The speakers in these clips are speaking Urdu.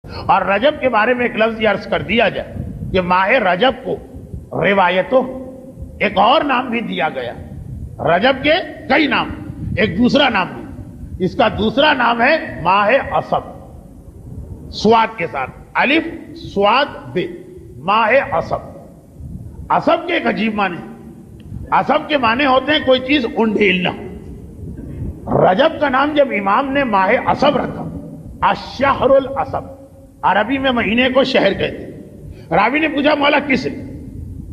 اور رجب کے بارے میں ایک لفظ یہ عرض کر دیا جائے کہ ماہ رجب کو روایتوں ایک اور نام بھی دیا گیا. رجب کے کئی نام، ایک دوسرا نام بھی. اس کا دوسرا نام ہے ماہ اسد، سواد کے ساتھ، الف سواد بے، ماہ اسد. اسد کے ایک عجیب معنی. اسد کے معنی ہوتے ہیں کوئی چیز انڈھیلنا. رجب کا نام جب امام نے ماہ اسد رکھا، الشہر الاسد، عربی میں مہینے کو شہر کہتے ہیں. راوی نے پوچھا مولا کس لیے؟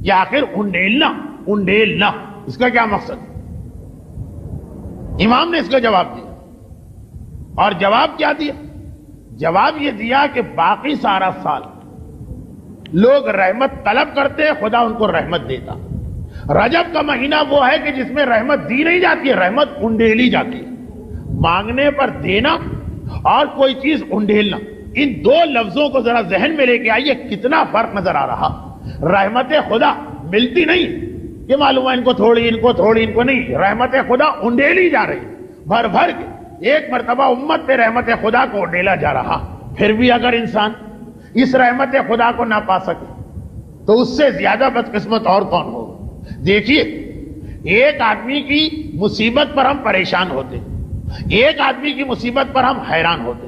یہ آخر انڈیلنا اس کا کیا مقصد؟ امام نے اس کا جواب دیا. اور جواب کیا دیا؟ جواب یہ دیا کہ باقی سارا سال لوگ رحمت طلب کرتے ہیں، خدا ان کو رحمت دیتا. رجب کا مہینہ وہ ہے کہ جس میں رحمت دی نہیں جاتی ہے، رحمت انڈیلی جاتی ہے. مانگنے پر دینا اور کوئی چیز انڈیلنا، ان دو لفظوں کو ذرا ذہن میں لے کے آئیے، کتنا فرق نظر آ رہا. رحمت خدا ملتی نہیں کہ معلوم ہے ان کو تھوڑی ان کو نہیں. رحمت خدا انڈیلی جا رہی بھر بھر کے. ایک مرتبہ امت پہ رحمت خدا کو انڈیلا جا رہا. پھر بھی اگر انسان اس رحمت خدا کو نہ پا سکے تو اس سے زیادہ بدقسمت اور کون ہوگا. دیکھیے، ایک آدمی کی مصیبت پر ہم پریشان ہوتے، ایک آدمی کی مصیبت پر ہم حیران ہوتے.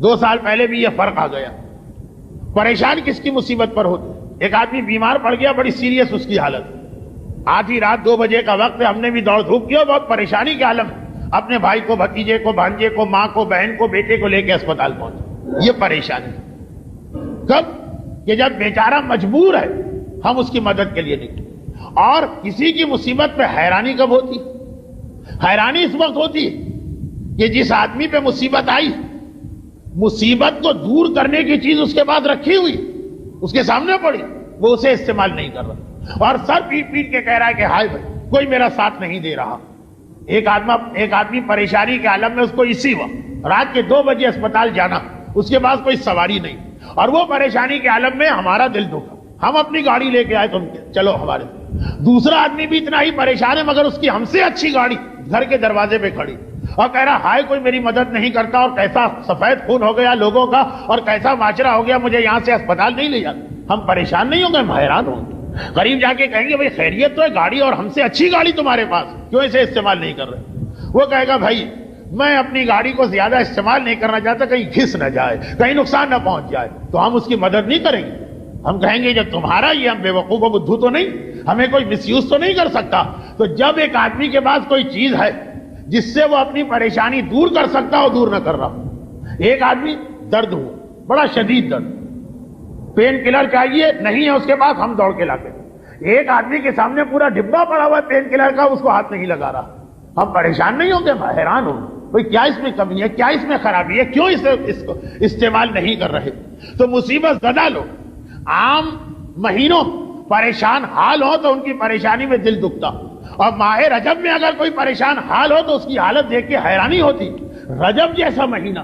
2 سال پہلے بھی یہ فرق آ گیا. پریشان کس کی مصیبت پر ہوتے؟ ایک آدمی بیمار پڑ گیا، بڑی سیریس اس کی حالت، آدھی رات 2 بجے کا وقت ہے، ہم نے بھی دوڑ دھوپ کیا، بہت پریشانی کے عالم، اپنے بھائی کو، بھتیجے کو، بھانجے کو، ماں کو، بہن کو، بیٹے کو لے کے اسپتال پہنچے. یہ پریشانی کب؟ کہ جب بیچارہ مجبور ہے، ہم اس کی مدد کے لیے نکلے. اور کسی کی مصیبت پہ حیرانی کب ہوتی؟ حیرانی اس وقت ہوتی ہے کہ جس آدمی پہ مصیبت آئی، مصیبت کو دور کرنے کی چیز اس کے پاس رکھی ہوئی، اس کے سامنے پڑی، وہ اسے استعمال نہیں کر رہا اور سر پیٹ پیٹ کے کہہ رہا ہے کہ ہائے بھائی کوئی میرا ساتھ نہیں دے رہا. ایک آدمی پریشانی کے عالم میں، اس کو اسی وقت رات کے 2 بجے اسپتال جانا، اس کے پاس کوئی سواری نہیں، اور وہ پریشانی کے عالم میں ہمارا دل دکھا، ہم اپنی گاڑی لے کے آئے تم چلو ہمارے. دوسرا آدمی بھی اتنا ہی پریشان ہے، مگر اس کی ہم سے اچھی گاڑی گھر کے دروازے پہ کھڑی اور کہہ رہا ہائے کوئی میری مدد نہیں کرتا، اور کیسا سفید خون ہو گیا لوگوں کا، اور کیسا معاشرہ ہو گیا، مجھے یہاں سے اسپتال نہیں لے جاتا. ہم پریشان نہیں ہوں گے، ہم حیران ہوں گے. قریب جا کے کہیں گے بھائی خیریت تو ہے، گاڑی اور ہم سے اچھی گاڑی تمہارے پاس، کیوں اسے استعمال نہیں کر رہے؟ وہ کہے گا بھائی میں اپنی گاڑی کو زیادہ استعمال نہیں کرنا چاہتا، کہیں گھس نہ جائے، کہیں نقصان نہ پہنچ جائے، تو ہم اس کی مدد نہیں کریں گے. ہم کہیں گے جب تمہارا یہ، ہم بے وقوف و بدھو تو نہیں، ہمیں کوئی مس یوز تو نہیں کر سکتا. تو جب ایک آدمی کے پاس کوئی چیز ہے جس سے وہ اپنی پریشانی دور کر سکتا ہو، دور نہ کر رہا. ایک آدمی درد ہوا، بڑا شدید درد، پین کلر چاہیے، نہیں ہے اس کے پاس، ہم دوڑ کے لاتے. ایک آدمی کے سامنے پورا ڈبہ پڑا ہوا ہے پین کلر کا، اس کو ہاتھ نہیں لگا رہا. ہم پریشان نہیں ہوں گے، حیران ہوں بھائی کیا اس میں کمی ہے، کیا اس میں خرابی ہے، کیوں اس کو استعمال نہیں کر رہے. تو مصیبت زدہ لوگ عام مہینوں پریشان حال ہو تو ان کی پریشانی میں دل دکھتا، اور ماہ رجب میں اگر کوئی پریشان حال ہو تو اس کی حالت دیکھ کے حیرانی ہوتی. رجب جیسا مہینہ،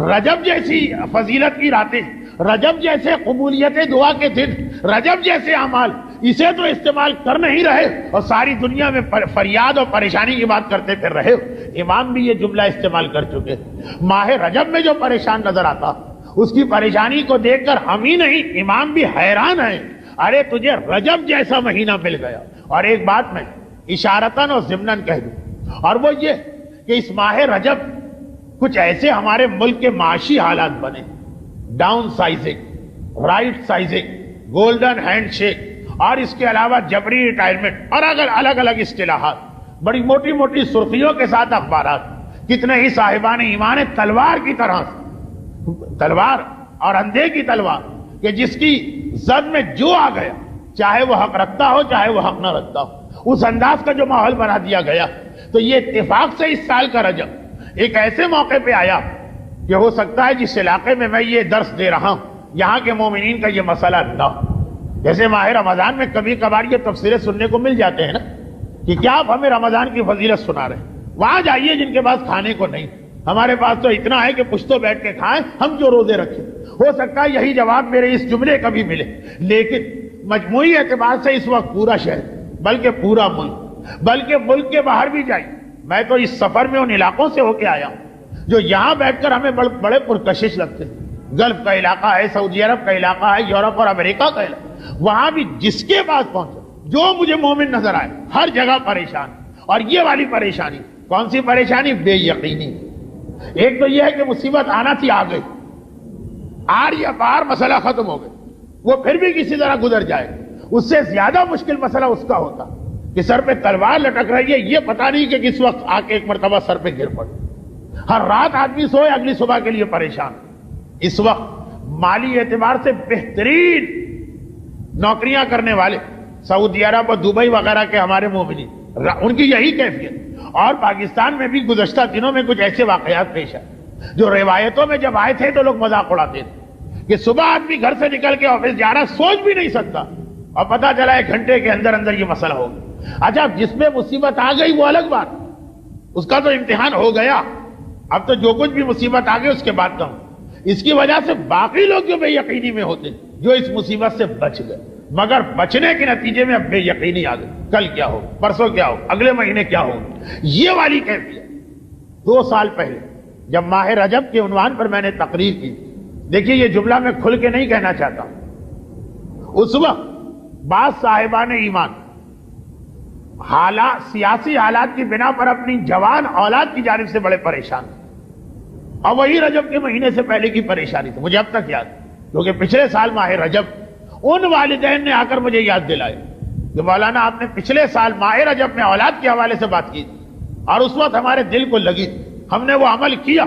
رجب جیسی فضیلت کی راتیں، رجب جیسے قبولیت دعا کے دن، رجب جیسے اعمال، اسے تو استعمال کر نہیں رہے اور ساری دنیا میں فریاد اور پریشانی کی بات کرتے پھر رہے. امام بھی یہ جملہ استعمال کر چکے. ماہ رجب میں جو پریشان نظر آتا، اس کی پریشانی کو دیکھ کر ہم ہی نہیں، امام بھی حیران ہیں، ارے تجھے رجب جیسا مہینہ مل گیا. اور ایک بات میں اشارتاً اور ضمناً کہہ دوں، اور وہ یہ کہ اس ماہ رجب کچھ ایسے ہمارے ملک کے معاشی حالات بنے، down sizing, right sizing, golden hand shake, اور اس کے علاوہ جبری ریٹائرمنٹ، اور اگر الگ الگ اصطلاحات، بڑی موٹی موٹی سرخیوں کے ساتھ اخبارات. کتنے ہی صاحبان ایمان تلوار کی طرح، تلوار اور اندھے کی تلوار، کہ جس کی زد میں جو آ گیا، چاہے وہ حق رکھتا ہو چاہے وہ حق نہ رکھتا ہو، اس انداز کا جو ماحول بنا دیا گیا. تو یہ اتفاق سے اس سال کا رجب ایک ایسے موقع پہ آیا کہ ہو سکتا ہے جس علاقے میں میں یہ درس دے رہا ہوں یہاں کے مومنین کا یہ مسئلہ نہ ہو. جیسے ماہ رمضان میں کبھی کبھار یہ تفسیریں سننے کو مل جاتے ہیں نا، کہ کیا آپ ہمیں رمضان کی فضیلت سنا رہے ہیں. وہاں جائیے جن کے پاس کھانے کو نہیں، ہمارے پاس تو اتنا ہے کہ پشتوں بیٹھ کے کھائیں، ہم جو روزے رکھیں. ہو سکتا ہے یہی جواب میرے اس جملے کا بھی ملے. لیکن مجموعی اعتبار سے اس وقت پورا شہر، بلکہ پورا ملک، بلکہ ملک کے باہر بھی جائیں. میں تو اس سفر میں ان علاقوں سے ہو کے آیا ہوں جو یہاں بیٹھ کر ہمیں بڑے پرکشش لگتے ہیں. گلف کا علاقہ ہے، سعودی عرب کا علاقہ ہے، یورپ اور امریکہ کا علاقہ، وہاں بھی جس کے پاس پہنچا جو مجھے مومن نظر آئے ہر جگہ پریشان. اور یہ والی پریشانی کون سی پریشانی؟ بے یقینی. ایک تو یہ ہے کہ مصیبت آنا تھی، آ گئی، آر یا پار مسئلہ ختم ہو گیا، وہ پھر بھی کسی طرح گزر جائے. اس سے زیادہ مشکل مسئلہ اس کا ہوتا کہ سر پہ تلوار لٹک رہی ہے، یہ پتہ نہیں کہ کس وقت آ کے ایک مرتبہ سر پہ گر پڑے. ہر رات آدمی سوئے اگلی صبح کے لیے پریشان. اس وقت مالی اعتبار سے بہترین نوکریاں کرنے والے سعودی عرب اور دبئی وغیرہ کے ہمارے مومنین، ان کی یہی کیفیت. اور پاکستان میں بھی گزشتہ دنوں میں کچھ ایسے واقعات پیش آئے جو روایتوں میں جب آئے تھے تو لوگ مذاق اڑاتے تھے کہ صبح آدمی گھر سے نکل کے آفس جا رہا سوچ بھی نہیں سکتا اور پتہ چلا 1 گھنٹے کے اندر اندر یہ مسئلہ ہو گیا. اچھا جس میں مصیبت آ گئی وہ الگ بات، اس کا تو امتحان ہو گیا. اب تو جو کچھ بھی مصیبت آ گئی اس کے بعد کم. اس کی وجہ سے باقی لوگ جو بے یقینی میں ہوتے جو اس مصیبت سے بچ گئے، مگر بچنے کے نتیجے میں اب بے یقینی آ گئی. کل کیا ہو، پرسوں کیا ہو، اگلے مہینے کیا ہو. یہ والی کیفیت 2 سال پہلے جب ماہ رجب کے عنوان پر میں نے تقریر کی، دیکھیے یہ جملہ میں کھل کے نہیں کہنا چاہتا، اس وقت بعض صاحبان ایمان سیاسی حالات کی بنا پر اپنی جوان اولاد کی جانب سے بڑے پریشان تھے. اور وہی رجب کے مہینے سے پہلے کی پریشانی تھی، مجھے اب تک یاد، کیونکہ پچھلے سال ماہ رجب ان والدین نے آ کر مجھے یاد دلائی کہ مولانا آپ نے پچھلے سال ماہ رجب میں اولاد کے حوالے سے بات کی تھی اور اس وقت ہمارے دل کو لگی، ہم نے وہ عمل کیا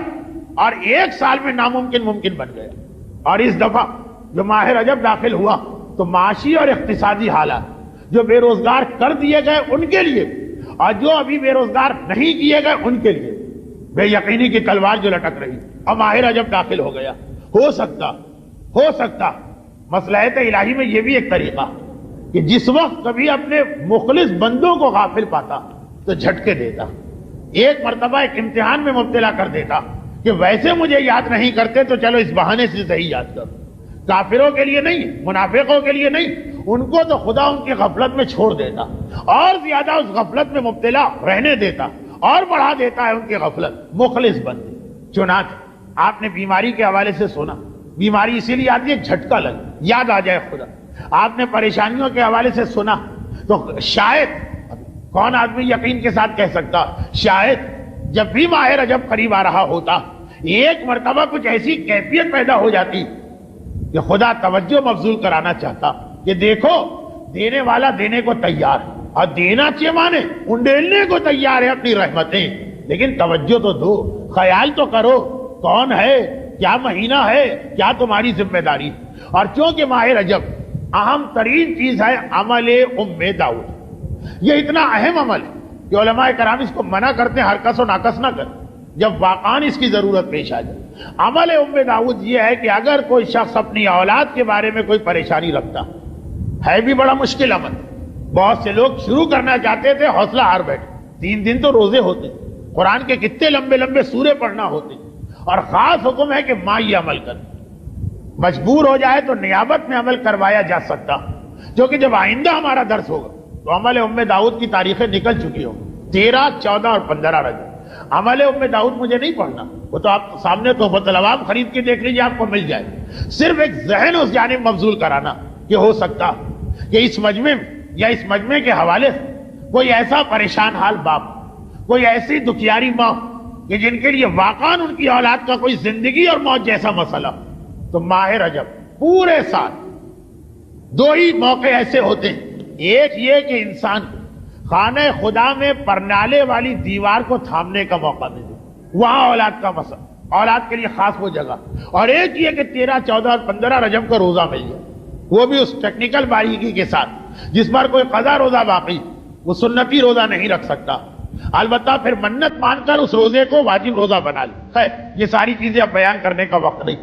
اور 1 سال میں ناممکن ممکن بن گیا. اور اس دفعہ جو ماہ رجب داخل ہوا تو معاشی اور اقتصادی حالات جو بے روزگار کر دیے گئے ان کے لیے اور جو ابھی بے روزگار نہیں کیے گئے ان کے لیے بے یقینی کی تلوار جو لٹک رہی اور ماہ رجب داخل ہو گیا. ہو سکتا مصلحت الہی میں یہ بھی ایک طریقہ کہ جس وقت کبھی اپنے مخلص بندوں کو غافل پاتا تو جھٹکے دیتا، ایک مرتبہ ایک امتحان میں مبتلا کر دیتا کہ ویسے مجھے یاد نہیں کرتے تو چلو اس بہانے سے صحیح یاد کرو. کافروں کے لیے نہیں، منافقوں کے لیے نہیں، ان کو تو خدا ان کی غفلت میں چھوڑ دیتا اور زیادہ اس غفلت میں مبتلا رہنے دیتا اور بڑھا دیتا ہے ان کی غفلت. مخلص بندے. چنانچہ آپ نے بیماری کے حوالے سے سنا، بیماری اسی لیے آتی ہے جھٹکا لگے، یاد آ جائے خدا. آپ نے پریشانیوں کے حوالے سے سنا تو شاید کون آدمی یقین کے ساتھ کہہ سکتا، شاید جب بھی ماہ رجب قریب آ رہا ہوتا ایک مرتبہ کچھ ایسی کیفیت پیدا ہو جاتی کہ خدا توجہ مبذول کرانا چاہتا کہ دیکھو دینے والا دینے کو تیار ہے اور دینا چاہیے مانے انڈیلنے کو تیار ہے اپنی رحمتیں، لیکن توجہ تو دو، خیال تو کرو کون ہے، کیا مہینہ ہے، کیا تمہاری ذمہ داری ہے. اور چونکہ ماہ رجب اہم ترین چیز ہے عمل داؤد، یہ اتنا اہم عمل ہے کہ علماء کرام اس کو منع کرتے ہیں ہرکس و ناکس نہ کریں جب واقعاً اس کی ضرورت پیش آ جائے. عمل داؤد یہ ہے کہ اگر کوئی شخص اپنی اولاد کے بارے میں کوئی پریشانی رکھتا ہے بھی بڑا مشکل عمل. بہت سے لوگ شروع کرنا چاہتے تھے، حوصلہ ہار بیٹھے. 3 دن تو روزے ہوتے، قرآن کے کتنے لمبے لمبے سورے پڑھنا ہوتے، اور خاص حکم ہے کہ ماں یہ عمل کر. مجبور ہو جائے تو نیابت میں عمل کروایا جا سکتا، کیونکہ جب آئندہ ہمارا درس ہوگا تو عمل داؤد کی تاریخیں نکل چکی ہوں، 13، 14 اور 15 رجب. عمل داؤد مجھے نہیں پڑھنا، وہ تو آپ سامنے تحفۃ العوام خرید کے دیکھ لیجیے، آپ کو مل جائے. صرف ایک ذہن اس جانب مبذول کرانا کہ ہو سکتا کہ اس مجمع میں یا اس مجمع کے حوالے سے کوئی ایسا پریشان حال باپ، کوئی ایسی دکھیاری ماں کہ جن کے لیے واقعاً ان کی اولاد کا کوئی زندگی اور موت جیسا مسئلہ. تو ماہ رجب پورے سال 2 ہی موقع ایسے ہوتے ہیں، ایک یہ کہ انسان خانہ خدا میں پرنالے والی دیوار کو تھامنے کا موقع دے دے، وہاں اولاد کا مسئلہ، اولاد کے لیے خاص وہ جگہ. اور ایک یہ کہ 13، 14 اور 15 رجب کا روزہ مل جائے، وہ بھی اس ٹیکنیکل باریکی کے ساتھ جس پر کوئی قضا روزہ باقی وہ سنتی روزہ نہیں رکھ سکتا، البتہ پھر منت مان کر اس روزے کو واجب روزہ بنا لے. خیر یہ ساری چیزیں اب بیان کرنے کا وقت نہیں.